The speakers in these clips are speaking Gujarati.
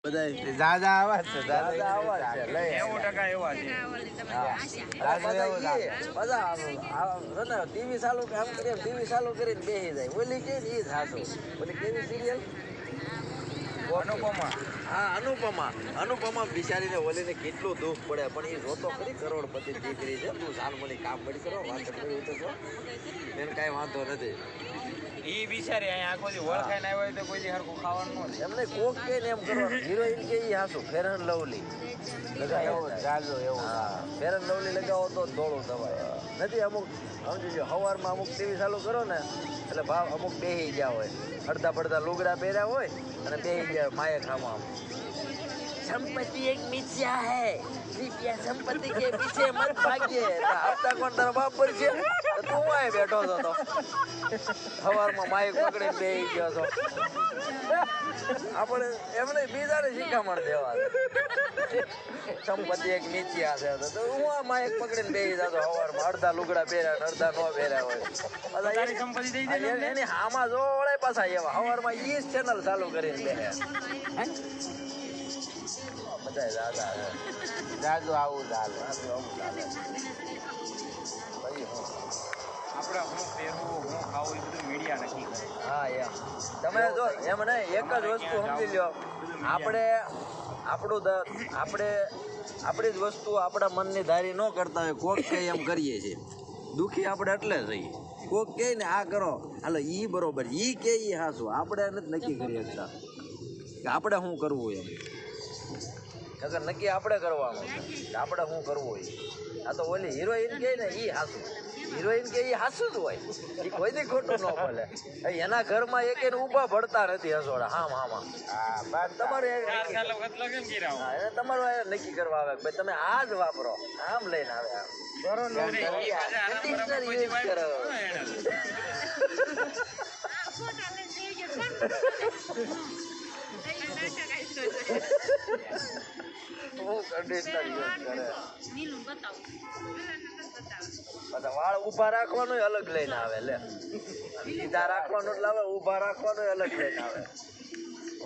દાદા આવા છે, દાદા આવા છે, લઈ 90% એવા છે. ટીવી ચાલુ કામ કરીએ, ટીવી ચાલુ કરીને બેસી જાય. ઓલી કે ઈ જ હાસો. ઓલી કેવી સિરિયલ? અનુપમા. હા, અનુપમા બિચારીને ઓલીને કેટલું દુઃખ પડે, પણ એ જોતો ખરી કરોડપતિ દીકરી છે. તું સાલ મને કામ પડી કરો, વાત કરી તો છો, એને કાંઈ વાંધો નથી. ઈ બિચારી અહીંયા આખો દી ઓળખાઈને આવ્યો હોય તો કોઈ દી હરખું ખાવાનું ન દે. એમને કોક કે ને એમ કરો, હિરોઈન કે ઈ હાસું ફેર એન્ડ લવલી લગાવો, જાજો એવું. હા, ફેર એન્ડ લવલી લગાવો તો ધોળું થવાય નથી. અમુક સમજી લો, સવારમાં અમુક ટીવી ચાલુ કરો ને એટલે ભાવ અમુક બેસી ગયા હોય, અડધા પડધા લુગડા પહેર્યા હોય અને બેસી ગયા માયે ખામાં. સંપત્તિ એક મિથ્યા હૈ, कृपया संपत्ति के पीछे मत भागिए. હપ્તા કોણ તારો બાપ પર છે? તું આય બેઠો છો તો સવારમાં માઇક પકડીને બેસી ગયો છો. આપણે એમને બીજાને શિખામણ દેવા સંપત્તિ એક મિથ્યા છે તો હું આ માઇક પકડીને બેસી જતો સવારમાં, અડધા લુગડા પહેર્યા ને અડધા ન પહેર્યા હોય. તારી સંપત્તિ દઈ દે ને. એની આમાં જો વળે પાછા એવા સવારમાં ઈ જ ચેનલ ચાલુ કરીને બેસે. બધા દાદા જાજો આવું ચાલે. આપણે હું પહેરવું, હું ખાવું એ બધું મીડિયા નક્કી કરે. હા એમ તમે જો એમ નહીં, એક જ વસ્તુ સમજી લો, આપણે આપણી જ વસ્તુ આપણા મનની ધારી ન કરતા હોય, કોક કે એમ કરીએ છીએ. દુઃખી આપણે એટલે જઈએ. કોક કહે ને આ કરો, હાલો ઈ બરોબર, ઈ કે ઈ હાસું, આપણે નથી નક્કી કરી શકતા કે આપણે શું કરવું એમ. અગર નક્કી આપણે કરવાનું કે આપણે શું કરવું હોય. આ તો ઓલી હિરોઈન કહે ને ઈ હાસું, હિરોઈન કે ઈ હાસું જ હોય, એ કોઈ દી ખોટું ન બોલે. એના ઘરમાં એક એને ઊભા ભળતા નથી હસોડા. હા તમારે તમારું નક્કી કરવા આવે ભાઈ તમે આ જ વાપરો, આમ લઈને આવે આમ કંડિશનર યુઝ કરો. હું કંડિશનર યુઝ કરે. પાછા વાળ ઊભા રાખવાનું અલગ લઈને આવે. લે સીધા રાખવાનું એટલે આવે, ઊભા રાખવાનું અલગ લઈને આવે.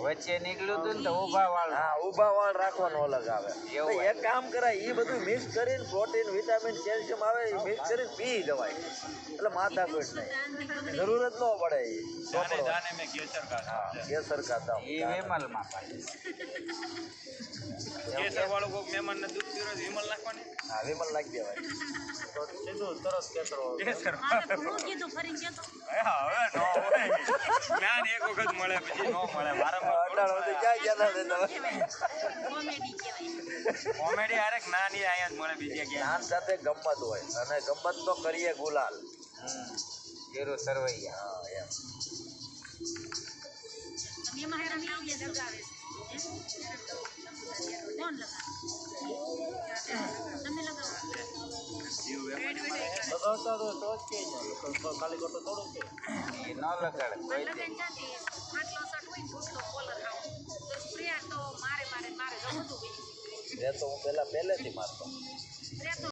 વચ્ચે નીકળ્યું હતું ને તો ઊભા વાળ. હા, ઊભા વાળ રાખવાનું અલગ આવે. એક કામ કરાય, એ બધું મિક્સ કરીને પ્રોટીન, વિટામિન, કેલ્શિયમ આવે એ મિક્સ કરીને પી જવાય એટલે માથા કોઈ નહીં, જરૂર જ ન પડે. કેસર ખાતા એ વિમલમાં કેસર વાળું કોઈક મહેમાનને દૂધ પીવડાવે તો વિમલ નાખવાની. હા, વિમલ નાખી દેવાય તો સીધું તરત કેસર કેસર હા, હવે નો હોય. જ્ઞાન એક વખત મળે પછી નો મળે. કોમેડી હારે જ્ઞાન અહીંયા જ મળે, બીજે ક્યાં. જ્ઞાન સાથે ગમત હોય અને ગમત તો કરીએ ગુલાલ. ગેરો સરવૈયા. હા એમ. એ ન લગાડે કોઈ દે. એ તો હું પહેલેથી મારતો.